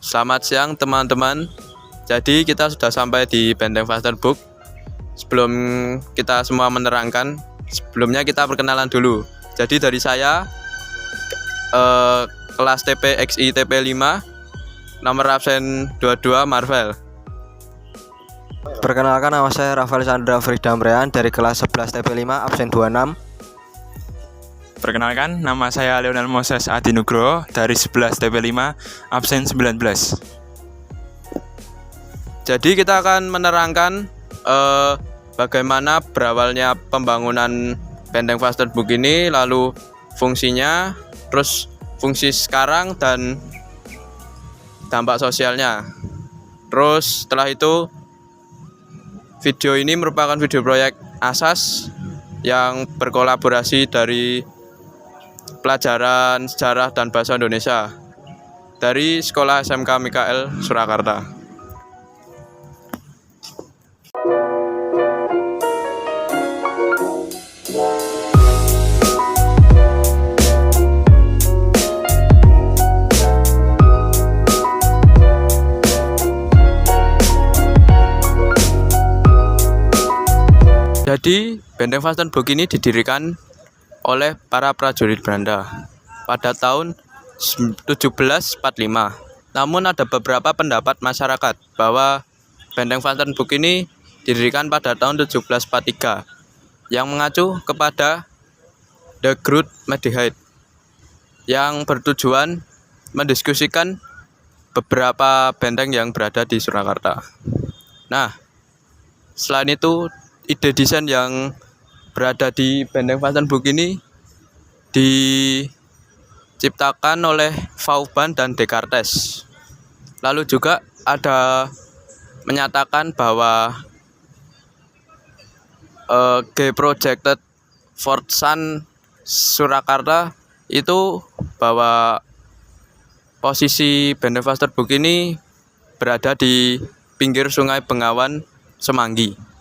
Selamat siang teman-teman. Jadi kita sudah sampai di Benteng Vastenburg. Sebelum kita semua menerangkan, sebelumnya kita perkenalan dulu. Jadi dari saya kelas TP XI TP 5, nomor absen 22 Marvel. Perkenalkan, nama saya Rafael Sandra Fridamrean dari kelas 11 TP 5 absen 26. Perkenalkan, nama saya Leonel Moses Adinugroho dari 11 TP 5 absen 19. Jadi kita akan menerangkan bagaimana berawalnya pembangunan Benteng Vastenburg ini, lalu fungsinya, terus fungsi sekarang dan dampak sosialnya. Terus setelah itu video ini merupakan video proyek ASAS yang berkolaborasi dari pelajaran sejarah dan bahasa Indonesia dari Sekolah SMK Mikael Surakarta. Jadi Benteng Vastenburg ini didirikan oleh para prajurit Belanda pada tahun 1745. Namun ada beberapa pendapat masyarakat bahwa Benteng Vastenburg ini didirikan pada tahun 1743 yang mengacu kepada The Groot Medhait yang bertujuan mendiskusikan beberapa benteng yang berada di Surakarta. Nah, selain itu ide desain yang berada di Benteng Vastenburg ini diciptakan oleh Vauban dan Descartes. Lalu juga ada menyatakan bahwa G-Projected Fort Sun Surakarta itu bahwa posisi Benteng Vastenburg ini berada di pinggir Sungai Bengawan Semanggi.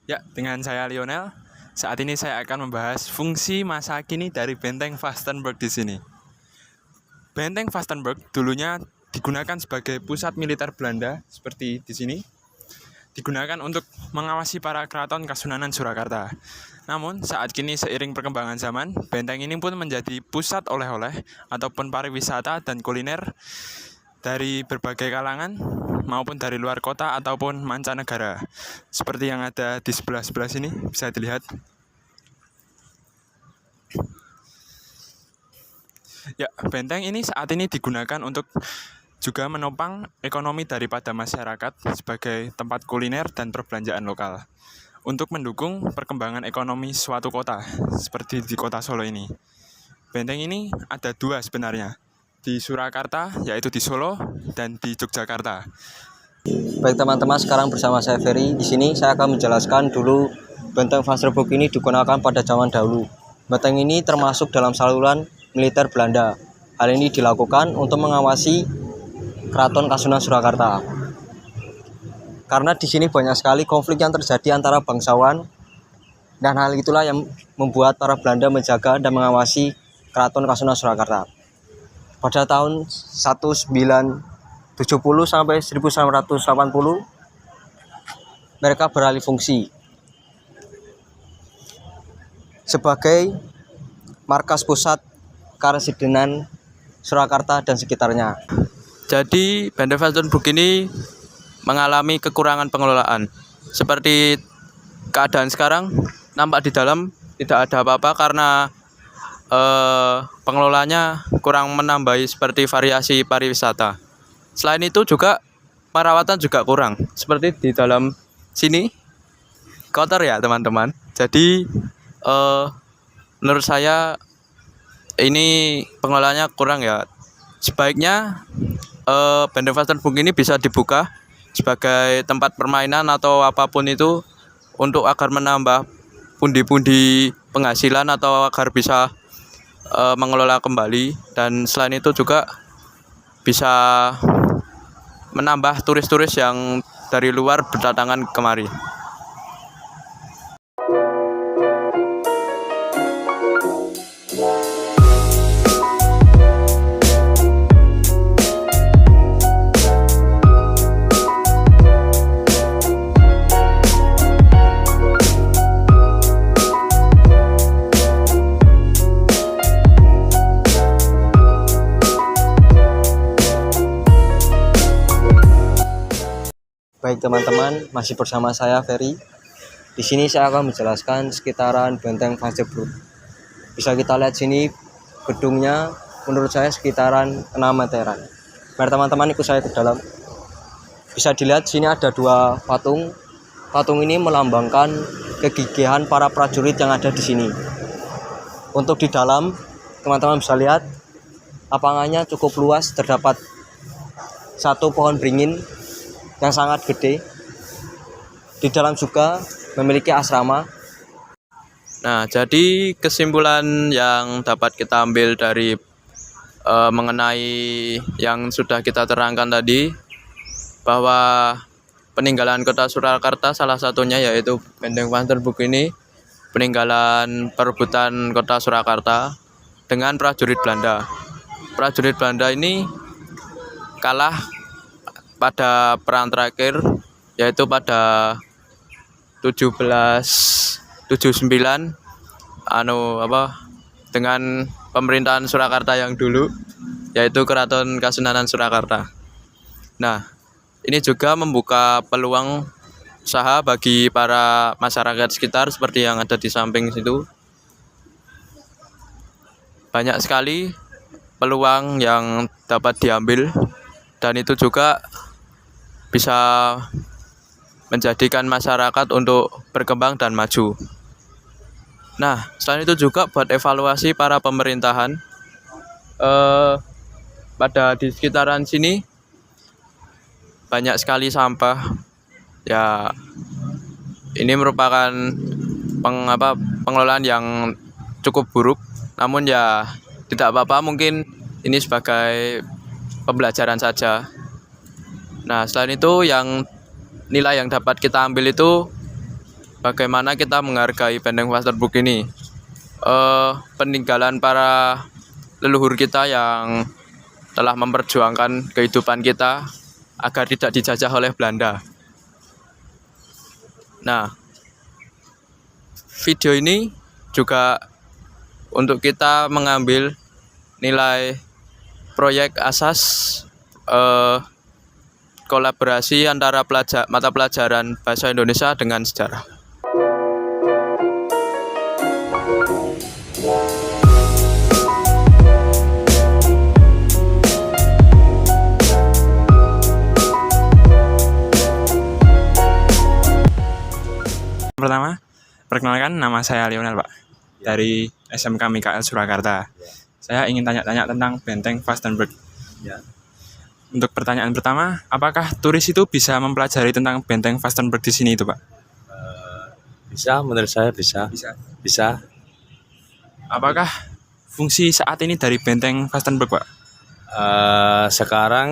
Ya, dengan saya Lionel. Saat ini saya akan membahas fungsi masa kini dari Benteng Vastenburg di sini. Benteng Vastenburg dulunya digunakan sebagai pusat militer Belanda seperti di sini. Digunakan untuk mengawasi para keraton Kasunanan Surakarta. Namun, saat kini seiring perkembangan zaman, benteng ini pun menjadi pusat oleh-oleh ataupun pariwisata dan kuliner dari berbagai kalangan maupun dari luar kota ataupun mancanegara. Seperti yang ada di sebelah sini bisa dilihat. Ya, benteng ini saat ini digunakan untuk juga menopang ekonomi daripada masyarakat sebagai tempat kuliner dan perbelanjaan lokal untuk mendukung perkembangan ekonomi suatu kota seperti di kota Solo ini. Benteng ini ada dua sebenarnya, di Surakarta, yaitu di Solo, dan di Yogyakarta. Baik teman-teman, sekarang bersama saya Ferry. Di sini saya akan menjelaskan dulu Benteng Vastenburg ini digunakan pada zaman dahulu. Benteng ini termasuk dalam saluran militer Belanda. Hal ini dilakukan untuk mengawasi Keraton Kasunanan Surakarta. Karena di sini banyak sekali konflik yang terjadi antara bangsawan, dan hal itulah yang membuat para Belanda menjaga dan mengawasi Keraton Kasunanan Surakarta. Pada tahun 1970 sampai 1980 mereka beralih fungsi sebagai markas pusat Karesidenan Surakarta dan sekitarnya. Jadi Benteng Vastenburg ini mengalami kekurangan pengelolaan. Seperti keadaan sekarang, nampak di dalam tidak ada apa-apa karena pengelolanya kurang menambahi seperti variasi pariwisata. Selain itu juga perawatan juga kurang. Seperti di dalam sini kotor ya teman-teman. Jadi menurut saya ini pengelolaannya kurang ya. Sebaiknya Benteng Vastenburg ini bisa dibuka sebagai tempat permainan atau apapun itu untuk agar menambah pundi-pundi penghasilan atau agar bisa mengelola kembali, dan selain itu juga bisa menambah turis-turis yang dari luar berdatangan kemari. Baik teman-teman, masih bersama saya Ferry. Di sini saya akan menjelaskan sekitaran Benteng Vanderburg. Bisa kita lihat sini gedungnya, menurut saya sekitaran 6 meteran. Mari teman-teman ikut saya ke dalam. Bisa dilihat sini ada 2 patung. Patung ini melambangkan kegigihan para prajurit yang ada di sini. Untuk di dalam, teman-teman bisa lihat lapangannya cukup luas, terdapat 1 pohon beringin yang sangat gede. Di dalam juga memiliki asrama. Nah, jadi kesimpulan yang dapat kita ambil dari mengenai yang sudah kita terangkan tadi, bahwa peninggalan kota Surakarta salah satunya yaitu Benteng Vanderburg ini peninggalan perebutan kota Surakarta dengan prajurit Belanda. Prajurit Belanda ini kalah pada perang terakhir, yaitu pada 1779 dengan pemerintahan Surakarta yang dulu, yaitu Keraton Kasunanan Surakarta. Nah, ini juga membuka peluang usaha bagi para masyarakat sekitar seperti yang ada di samping situ. Banyak sekali peluang yang dapat diambil, dan itu juga bisa menjadikan masyarakat untuk berkembang dan maju. Nah, selain itu juga buat evaluasi para pemerintahan pada di sekitaran sini banyak sekali sampah. Ya, ini merupakan pengelolaan yang cukup buruk. Namun ya tidak apa-apa, mungkin ini sebagai pembelajaran saja. Nah, selain itu nilai yang dapat kita ambil itu bagaimana kita menghargai Benteng Vanderburg ini. Peninggalan para leluhur kita yang telah memperjuangkan kehidupan kita agar tidak dijajah oleh Belanda. Nah, video ini juga untuk kita mengambil nilai proyek asas kolaborasi antara mata pelajaran bahasa Indonesia dengan sejarah. Pertama, perkenalkan, nama saya Lionel, Pak, dari SMK Mikael Surakarta. Saya ingin tanya-tanya tentang Benteng Vanderburg. Ya. Untuk pertanyaan pertama, apakah turis itu bisa mempelajari tentang Benteng Vanderburg di sini itu, Pak? Bisa, menurut saya bisa. Bisa. Apakah fungsi saat ini dari Benteng Vanderburg, Pak? Sekarang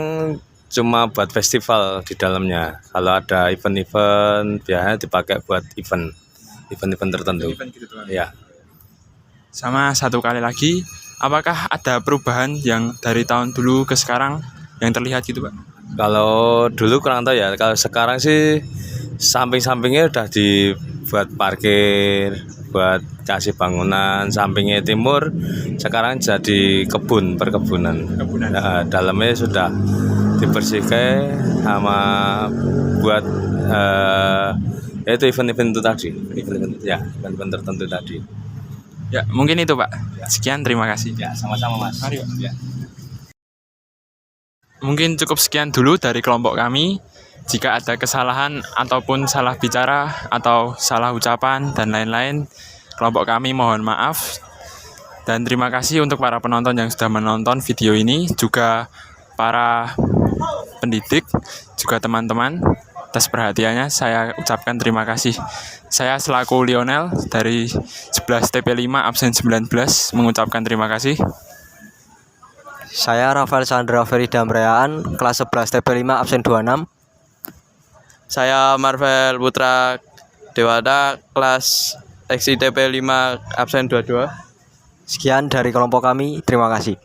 cuma buat festival di dalamnya. Kalau ada event-event, biasanya dipakai buat event-event tertentu. Ya. Sama satu kali lagi, apakah ada perubahan yang dari tahun dulu ke sekarang yang terlihat gitu, Pak? Kalau dulu kurang tahu ya. Kalau sekarang sih samping-sampingnya udah dibuat parkir, buat kasih bangunan. Sampingnya timur sekarang jadi perkebunan. Nah, dalamnya sudah dibersihkan sama buat itu event-event itu tadi. Event-event tertentu tadi. Ya, mungkin itu, Pak. Sekian, terima kasih. Ya, sama-sama, Mas. Mari, Pak. Ya. Mungkin cukup sekian dulu dari kelompok kami. Jika ada kesalahan ataupun salah bicara atau salah ucapan dan lain-lain, kelompok kami mohon maaf. Dan terima kasih untuk para penonton yang sudah menonton video ini, juga para pendidik, juga teman-teman. Atas perhatiannya saya ucapkan terima kasih. Saya selaku Lionel dari 11 TP5 absen 19 mengucapkan terima kasih. Saya Rafael Sandra Ferry Damreaan, kelas 11 TP5 absen 26. Saya Marvel Putra Dewata, kelas XITP 5 absen 22. Sekian dari kelompok kami, terima kasih.